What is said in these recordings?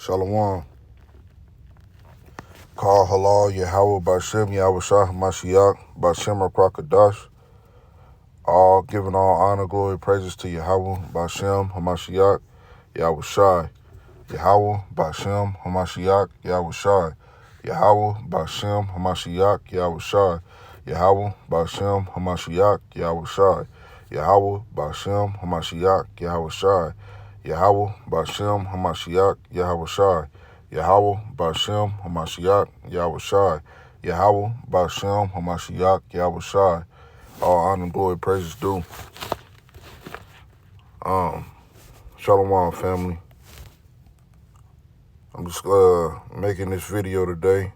Shalom. Call halal Yahweh Bashem Yahweh Shah Mashiach Bashem Rakadash. All giving all honor, glory, praises to Yahweh Bashem Hamashiach Yahweh Shai. Yahweh Bashem Hamashiach Yahweh Shai. Yahweh Bashem Hamashiach Yahweh Shai. Yahweh Bashem Hamashiach Yahweh Shai. Yahweh Bashem Hamashiach Yahweh Shai. Yahweh Bashem Hamashiach Yahweh Shai. Yahweh Bashem Hamashiach Yahweh Shai. Yahweh Bashem Hamashiach Yahweh Shai. All honor and glory, praises due. Shalom, family. I'm just making this video today.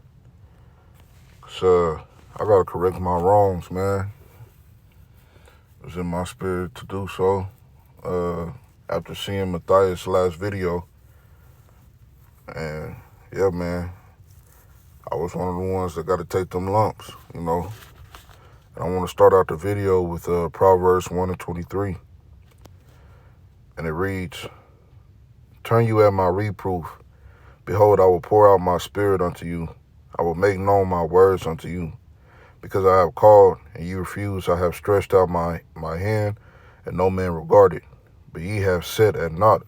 So I gotta correct my wrongs, man. It's in my spirit to do so. After seeing Matthias' last video, and yeah, man, I was one of the ones that got to take them lumps, you know. And I want to start out the video with Proverbs 1:23, and it reads, "Turn you at my reproof. Behold, I will pour out my spirit unto you. I will make known my words unto you. Because I have called, and you refuse, I have stretched out my hand, and no man regarded. But ye have set at naught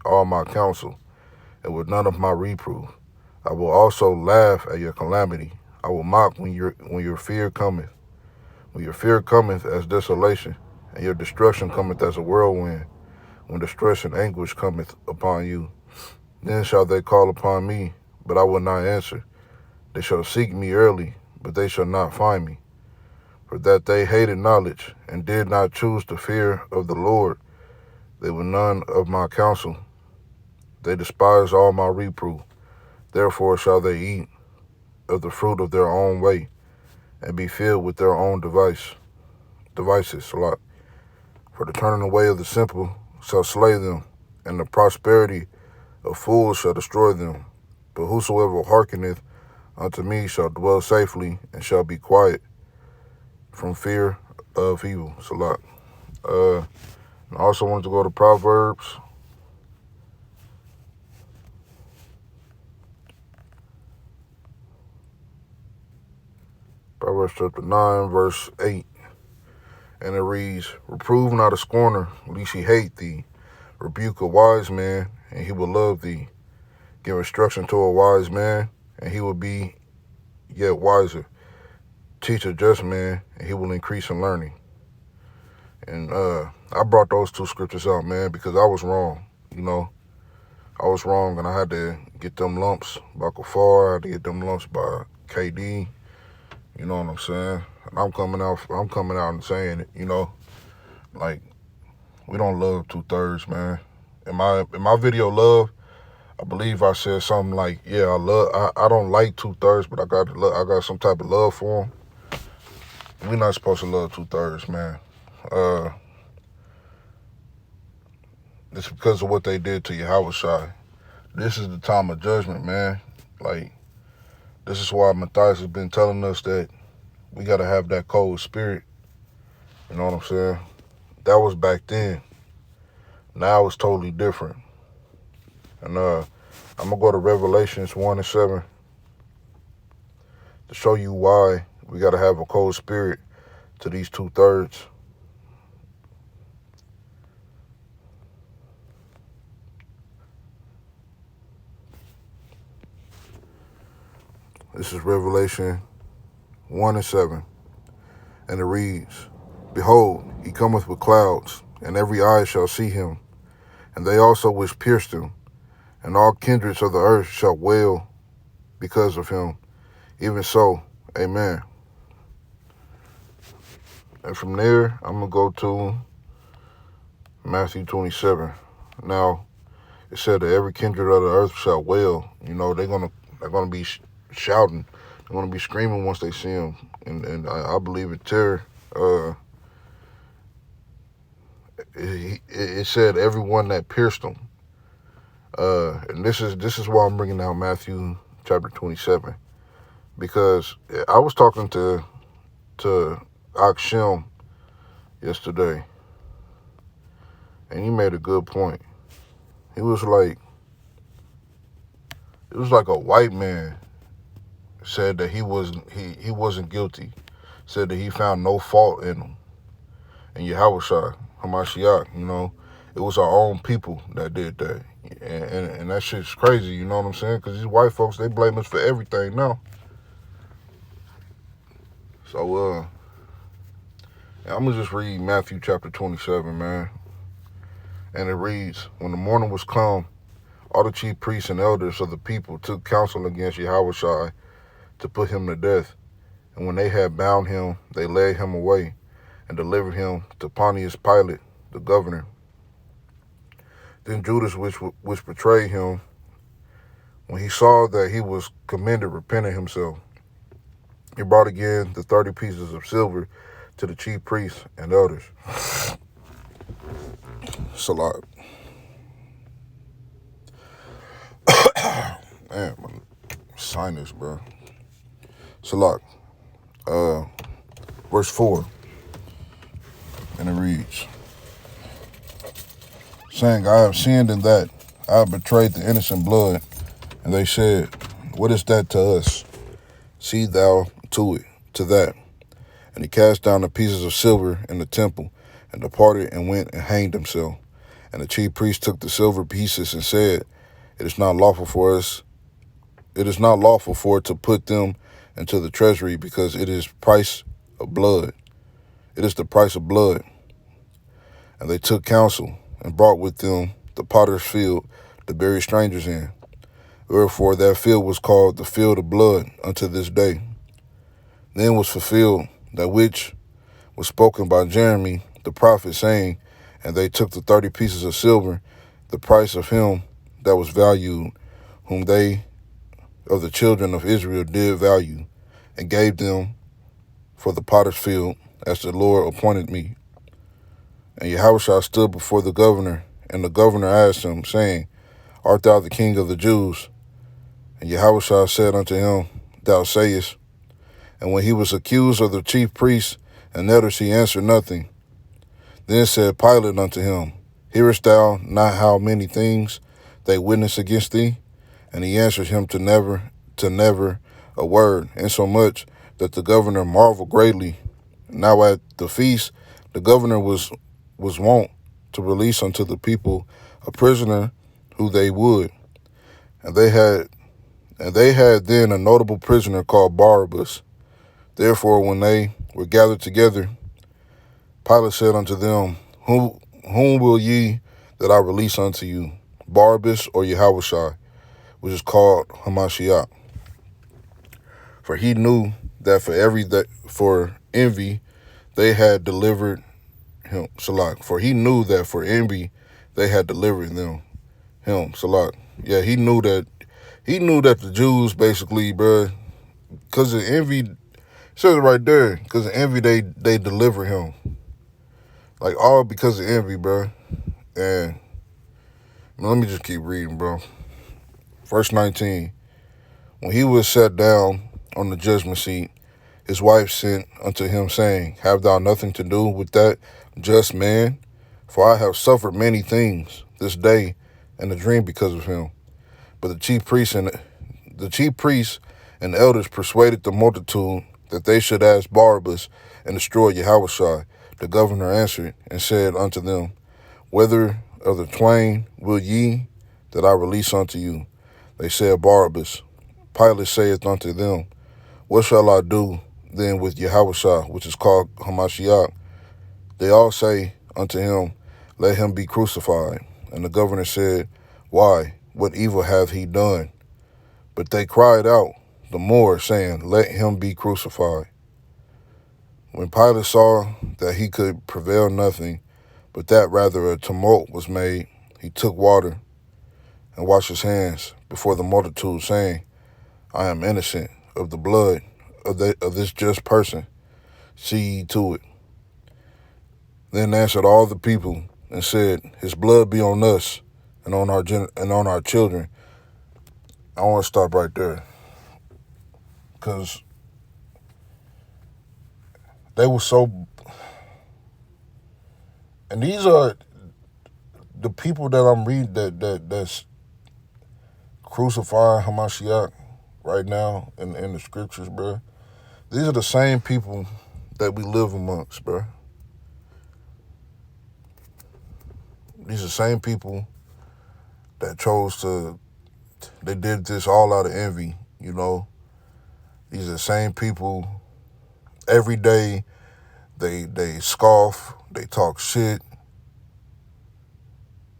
all my counsel, and with none of my reproof. I will also laugh at your calamity. I will mock when your fear cometh. When your fear cometh as desolation, and your destruction cometh as a whirlwind, when distress and anguish cometh upon you. Then shall they call upon me, but I will not answer. They shall seek me early, but they shall not find me. For that they hated knowledge, and did not choose the fear of the Lord, they were none of my counsel. They despised all my reproof. Therefore shall they eat of the fruit of their own way, and be filled with their own devices. For the turning away of the simple shall slay them, and the prosperity of fools shall destroy them. But whosoever hearkeneth unto me shall dwell safely, and shall be quiet from fear of evil." Salat. I also wanted to go to Proverbs. Proverbs chapter 9, verse 8. And it reads, "Reprove not a scorner, lest he hate thee. Rebuke a wise man, and he will love thee. Give instruction to a wise man, and he will be yet wiser. Teach a just man, and he will increase in learning." And I brought those two scriptures out, man, because I was wrong. You know, I was wrong, and I had to get them lumps by Kafar. I had to get them lumps by KD. You know what I'm saying? And I'm coming out and saying it, you know, like, we don't love 2/3, man. In my video Love, I believe I said something like, yeah, I don't like 2/3, but I got some type of love for them. We're not supposed to love 2/3, man. It's because of what they did to Yahweh Shai. This is the time of judgment, man. Like, this is why Matthias has been telling us that we got to have that cold spirit. You know what I'm saying? That was back then. Now it's totally different. And I'm going to go to Revelations 1:7 to show you why we got to have a cold spirit to these 2/3. This is Revelation 1:7. And it reads, "Behold, he cometh with clouds, and every eye shall see him, and they also which pierced him, and all kindreds of the earth shall wail because of him. Even so, amen." And from there, I'm going to go to Matthew 27. Now, it said that every kindred of the earth shall wail. You know, they're gonna be shouting. They're going to be screaming once they see him. And I believe it, terror. It said everyone that pierced him. And this is why I'm bringing out Matthew chapter 27. Because I was talking to Akshem yesterday, and he made a good point. He was like, It was like a white man said that he wasn't guilty. Said that he found no fault in him. And Yahushua, Hamashiach, it was our own people that did that. And that shit's crazy, you know what I'm saying? Because these white folks, they blame us for everything now. So, I'm going to just read Matthew chapter 27, man. And it reads, when the morning was come, all the chief priests and elders of the people took counsel against Yahushua to put him to death. And when they had bound him, they led him away and delivered him to Pontius Pilate, the governor. Then Judas, which betrayed him, when he saw that he was commended, repented himself. He brought again the 30 pieces of silver to the chief priests and elders. Salat. Man, my sinus, bro. Salat. Verse 4. And it reads, saying, I have sinned in that I have betrayed the innocent blood. And they said, what is that to us? See thou to that. And he cast down the pieces of silver in the temple, and departed and went and hanged himself. And the chief priest took the silver pieces and said, it is not lawful for it to put them into the treasury, because it is price of blood. It is the price of blood. And they took counsel, and brought with them the potter's field to bury strangers in. Wherefore that field was called the field of blood unto this day. Then was fulfilled that which was spoken by Jeremy the prophet, saying, and they took the 30 pieces of silver, the price of him that was valued, whom they of the children of Israel did value, and gave them for the potter's field, as the Lord appointed me. And Yahushua stood before the governor, and the governor asked him, saying, art thou the king of the Jews? And Yahushua said unto him, thou sayest. And when he was accused of the chief priests and elders, he answered nothing. Then said Pilate unto him, hearest thou not how many things they witness against thee? And he answered him to never a word, insomuch that the governor marveled greatly. Now at the feast, the governor was wont to release unto the people a prisoner who they would. And they had then a notable prisoner called Barabbas. Therefore, when they were gathered together, Pilate said unto them, Whom will ye that I release unto you, Barabbas or Yahushua, which is called Hamashiach? For he knew that for envy they had delivered him. Salat. For he knew that for envy they had delivered him. Salat. Yeah, he knew that the Jews basically, bruh, because of envy, it says it right there, because of envy they deliver him. Like, all because of envy, bruh. And let me just keep reading, bro. Verse 19. When he was set down on the judgment seat, his wife sent unto him, saying, have thou nothing to do with that just man? For I have suffered many things this day in a dream because of him. But the chief priests and elders persuaded the multitude that they should ask Barabbas and destroy Yahushua. The governor answered and said unto them, whether of the twain will ye that I release unto you? They said, Barabbas. Pilate saith unto them, what shall I do then with Yahushua, which is called Hamashiach? They all say unto him, let him be crucified. And the governor said, why? What evil hath he done? But they cried out the more, saying, let him be crucified. When Pilate saw that he could prevail nothing, but that rather a tumult was made, he took water and washed his hands before the multitude, saying, I am innocent of the blood of this just person. See ye to it. Then answered all the people and said, his blood be on us and on our children. I want to stop right there, because they were so, and these are the people that I'm reading that's crucifying Hamashiach right now in the scriptures, bro, these are the same people that we live amongst, bro. These are the same people that they did this all out of envy, you know. These are the same people, every day they scoff, they talk shit,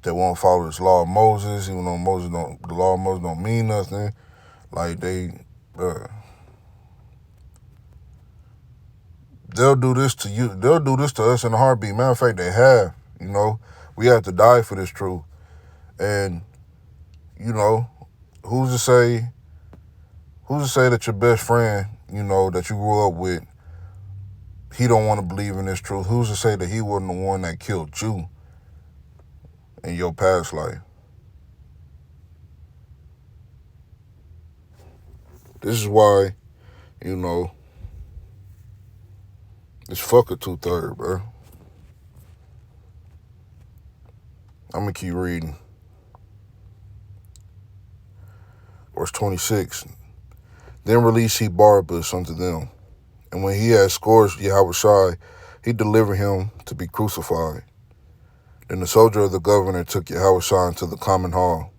they won't follow this law of Moses, even though the law of Moses don't mean nothing. Like they'll do this to you. They'll do this to us in a heartbeat. Matter of fact, they have. You know, we have to die for this truth. And you know, who's to say that your best friend, you know, that you grew up with, he don't want to believe in this truth? Who's to say that he wasn't the one that killed you in your past life? This is why, you know, it's fuck a 2/3, bro. I'm going to keep reading. Verse 26. Then released he Barabbas unto them. And when he had scourged Yahushua, he delivered him to be crucified. Then the soldier of the governor took Yahushua into the common hall,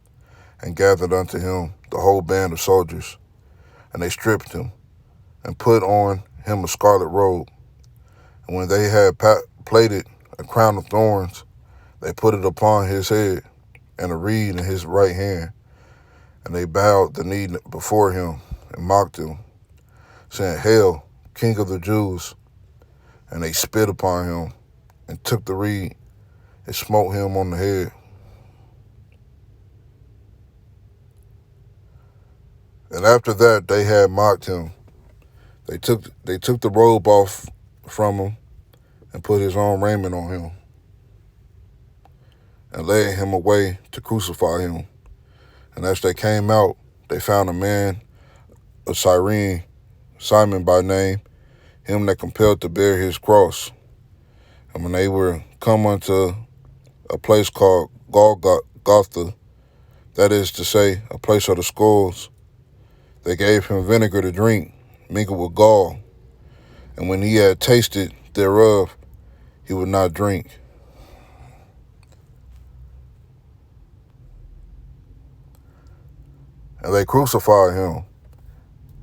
and gathered unto him the whole band of soldiers. And they stripped him, and put on him a scarlet robe. And when they had plaited a crown of thorns, they put it upon his head, and a reed in his right hand. And they bowed the knee before him, and mocked him, saying, Hail, King of the Jews. And they spit upon him, and took the reed, and smote him on the head. And after that they had mocked him, they took the robe off from him, and put his own raiment on him, and led him away to crucify him. And as they came out, they found a man of Cyrene, Simon by name, him that compelled to bear his cross. And when they were come unto a place called Golgotha, that is to say, a place of the skulls, they gave him vinegar to drink, mingled with gall. And when he had tasted thereof, he would not drink. And they crucified him,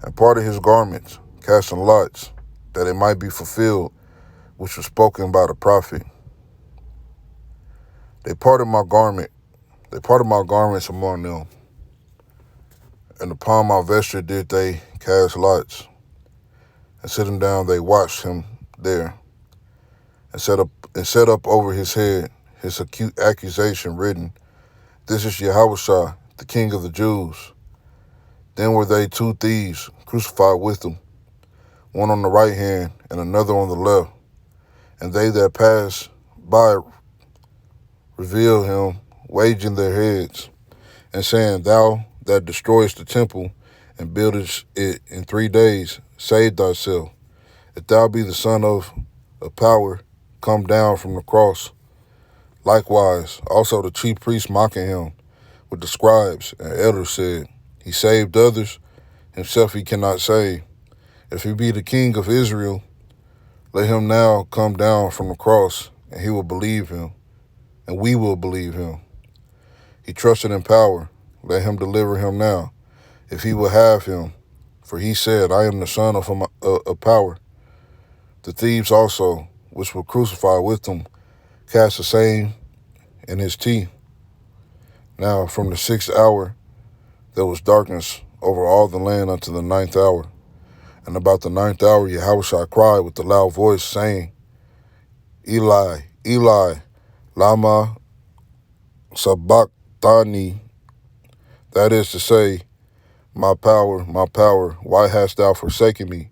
and parted his garments, casting lots, that it might be fulfilled, which was spoken by the prophet. They parted my garments among them, and upon my vesture did they cast lots. And sitting down, they watched him there, and set up over his head his acute accusation written, This is Yahushua, the King of the Jews. Then were they 2 thieves crucified with him, one on the right hand and another on the left. And they that passed by revealed him, waging their heads, and saying, Thou that destroyest the temple and buildest it in 3 days, save thyself. If thou be the Son of power, come down from the cross. Likewise, also the chief priests mocking him with the scribes and elders said, He saved others, himself he cannot save. If he be the King of Israel, let him now come down from the cross, and he will believe him, and we will believe him. He trusted in power, let him deliver him now, if he will have him. For he said, I am the Son of power. The thieves also, which were crucified with him, cast the same in his teeth. Now from the 6th hour there was darkness over all the land unto the 9th hour. And about the 9th hour Yahushua cried with a loud voice, saying, Eli, Eli, lama sabachthani? That is to say, my power, why hast thou forsaken me?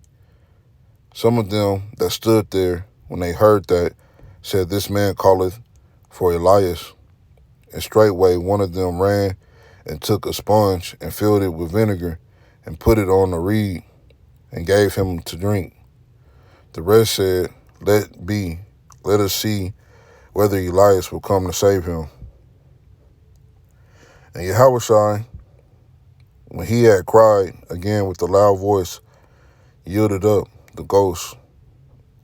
Some of them that stood there, when they heard that, said, This man calleth for Elias. And straightway one of them ran and took a sponge and filled it with vinegar and put it on a reed and gave him to drink. The rest said, Let us see whether Elias will come to save him. And Yahushua When he had cried again with a loud voice, yielded up the ghost,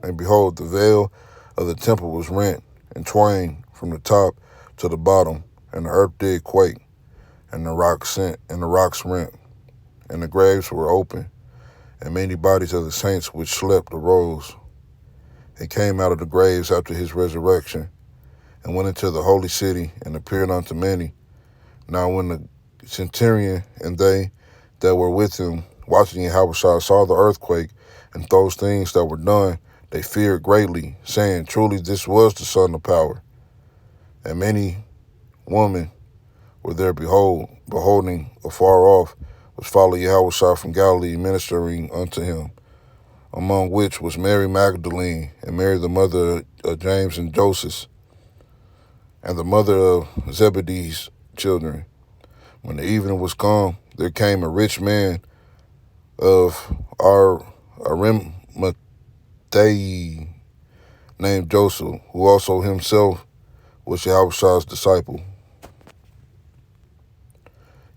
and behold, the veil of the temple was rent in twain from the top to the bottom, and the earth did quake, and the rocks rent, and the graves were open, and many bodies of the saints which slept arose, and came out of the graves after his resurrection, and went into the holy city, and appeared unto many. Now when the centurion and they that were with him watching Yahushua saw the earthquake and those things that were done, they feared greatly, saying, Truly this was the Son of Power. And many women were there beholding afar off, which followed Yahushua from Galilee, ministering unto him, among which was Mary Magdalene, and Mary the mother of James and Joseph, and the mother of Zebedee's children. When the evening was come, there came a rich man of Arimathea named Joseph, who also himself was Yahushua's disciple.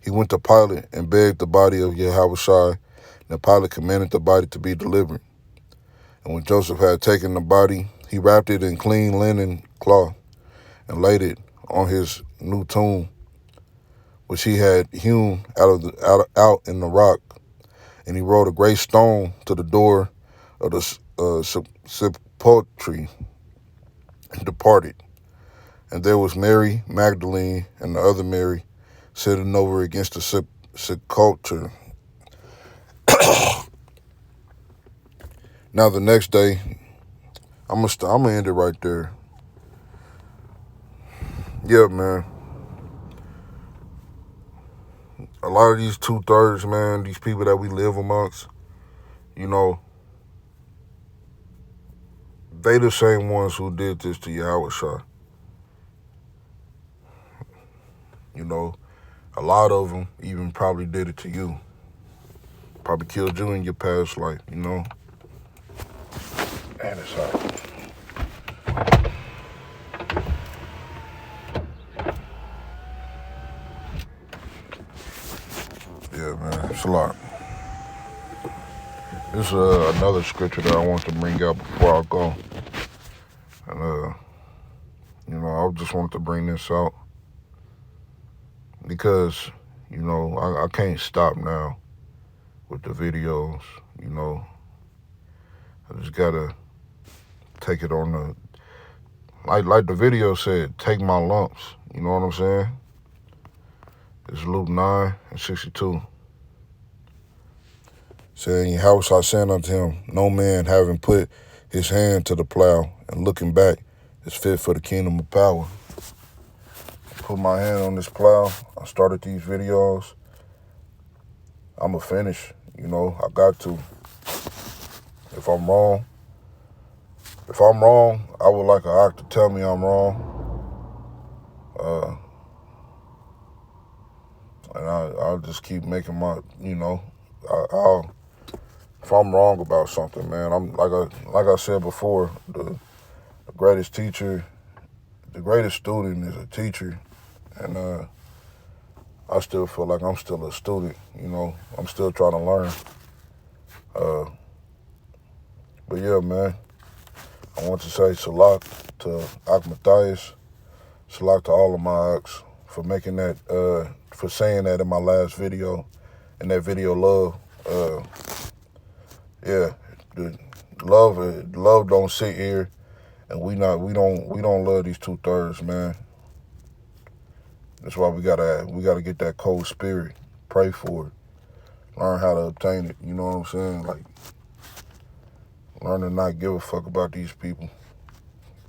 He went to Pilate and begged the body of Yahushua, and Pilate commanded the body to be delivered. And when Joseph had taken the body, he wrapped it in clean linen cloth and laid it on his new tomb, which he had hewn out in the rock. And he rolled a great stone to the door of the sepulchre and departed. And there was Mary Magdalene and the other Mary sitting over against the sepulchre. Now the next day, I'm gonna end it right there. Yeah, man. A lot of these 2/3, man, these people that we live amongst, you know, they the same ones who did this to Yahushua. You know, a lot of them even probably did it to you. Probably killed you in your past life, you know. And it's hot. Yeah, man, it's a lot. This is another scripture that I want to bring out before I go. And, you know, I just wanted to bring this out because, you know, I can't stop now with the videos, you know. I just gotta take it on the, like the video said, take my lumps, you know what I'm saying? It's Luke 9:62. Saying, Yahushua said unto him, No man having put his hand to the plow and looking back is fit for the kingdom of power. I put my hand on this plow. I started these videos. I'ma finish, you know, I got to. If I'm wrong, I would like an actor to tell me I'm wrong. And I'll just keep making my, you know, I'll if I'm wrong about something, man, I'm like I said before, the greatest teacher, the greatest student is a teacher, and I still feel like I'm still a student, you know. I'm still trying to learn. But yeah, man, I want to say salak to Ak Matthias, salak to all of my Aks for making that, for saying that in my last video, in that video love. Yeah, the love don't sit here, and we don't love these 2/3, man. That's why we gotta get that cold spirit, pray for it, learn how to obtain it. You know what I'm saying? Like, learn to not give a fuck about these people,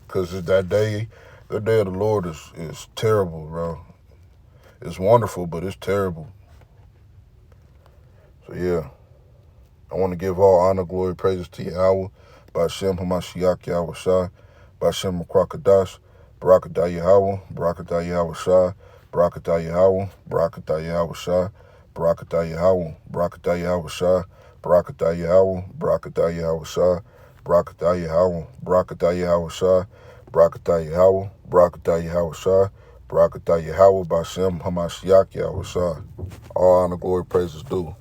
cause that day, the day of the Lord is terrible, bro. It's wonderful, but it's terrible. So yeah. I want to give all honor, glory, praises to Yahweh, Ba'Shem HaMashiach Yahushua, Ba'Shem HaKrakadash, Barakatah Yahweh, Barakatah Yahushua, Barakatah Yahweh, Barakatah Yahushua, Barakatah Yahweh, Barakatah Yahushua, Barakatah Yahweh, Barakatah Yahushua, Barakatah Yahweh, Barakatah Yahushua, Barakatah Yahweh, Barakatah Yahushua, Barakatah Yahweh, Ba'Shem HaMashiach Yahushua. All honor, glory, praises due.